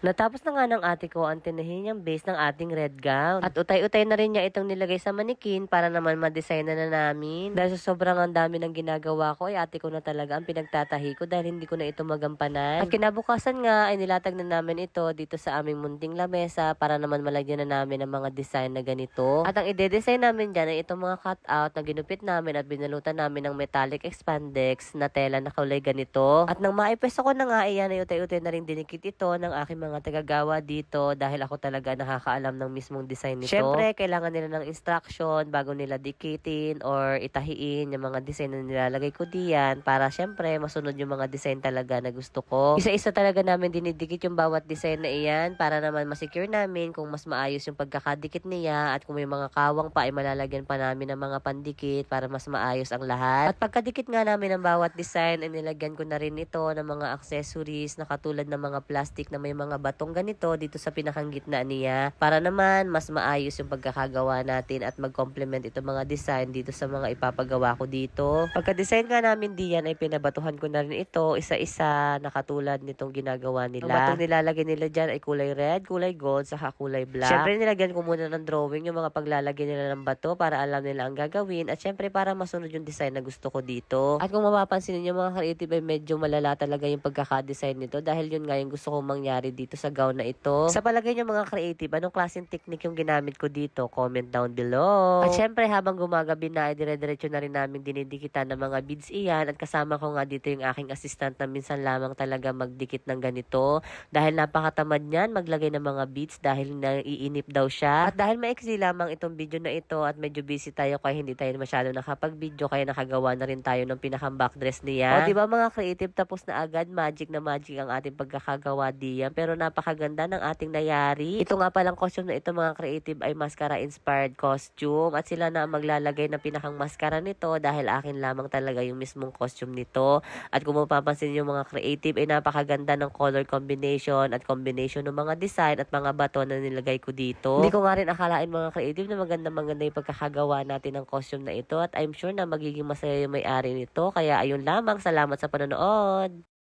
Natapos na nga ng ate ko ang tinahin niyang base ng ating red gown. At utay-utay na rin niya itong nilagay sa manikin para naman ma-design na namin. Dahil sa sobrang ang dami ng ginagawa ko ay ate ko na talaga ang pinagtatahi ko dahil hindi ko na ito magampanan. At kinabukasan nga ay nilatag na namin ito dito sa aming munting lamesa para naman malagyan na namin ng mga design na ganito. At ang ide-design namin dyan ay itong mga cutout na ginupit namin at binalutan namin ng metallic expandex na tela na kulay ganito. At nang maipwesto ko na nga iyan ay utay-utay na rin dinikit ito ng aking mga tagagawa dito dahil ako talaga nakakaalam ng mismong design nito. Syempre, kailangan nila ng instruction bago nila dikitin or itahiin yung mga design na nilalagay ko diyan para syempre masunod yung mga design talaga na gusto ko. Isa-isa talaga namin dinidikit yung bawat design na iyan para naman masecure namin kung mas maayos yung pagkakadikit niya at kung may mga kawang pa ay malalagyan pa namin ng mga pandikit para mas maayos ang lahat. At pagkadikit nga namin ng bawat design ay nilagyan ko na rin ito ng mga accessories na katulad ng mga plastic na may mga batong ganito dito sa pinakang gitna niya para naman mas maayos yung pagkakagawa natin at mag-complement itong mga design dito sa mga ipapagawa ko dito. Pagka-design nga namin diyan ay pinabatuhan ko na rin ito isa-isa na katulad nitong ginagawa nila. Ang batong nilalagay nila dyan ay kulay red, kulay gold, saka kulay black. Syempre nilagyan ko muna ng drawing yung mga paglalagay nila ng bato para alam nila ang gagawin at syempre para masunod yung design na gusto ko dito. At kung mapapansin niyo mga creative ay medyo malala talaga yung pagkaka-design nito dahil yun nga yung gusto kong mangyari dito sa gown na ito. Sa palagay niyo mga creative, anong klaseng technique yung ginamit ko dito? Comment down below. At syempre habang gumagabi na ay dire-diretso na rin namin dinidikitan ng mga beads iyan at kasama ko nga dito yung aking assistant na minsan lamang talaga magdikit ng ganito dahil napakatamad niyan maglagay ng mga beads dahil naiinip daw siya. At dahil maiksi lamang itong video na ito at medyo busy tayo kaya hindi tayo masyado nakapag-video kaya nakagawa na rin tayo ng pinakang backdress niya. O diba mga creative, tapos na agad, magic na magic ang ating pagkakagawa diyan pero napakaganda ng ating nayari. Ito nga palang costume na ito mga creative ay mascara inspired costume at sila na maglalagay ng pinakang mascara nito dahil akin lamang talaga yung mismong costume nito. At kung mapapansin yung mga creative ay napakaganda ng color combination at combination ng mga design at mga bato na nilagay ko dito. Hindi ko nga rin akalain mga creative na maganda yung pagkakagawa natin ng costume na ito at I'm sure na magiging masaya yung may-ari nito. Kaya ayun lamang, salamat sa panonood!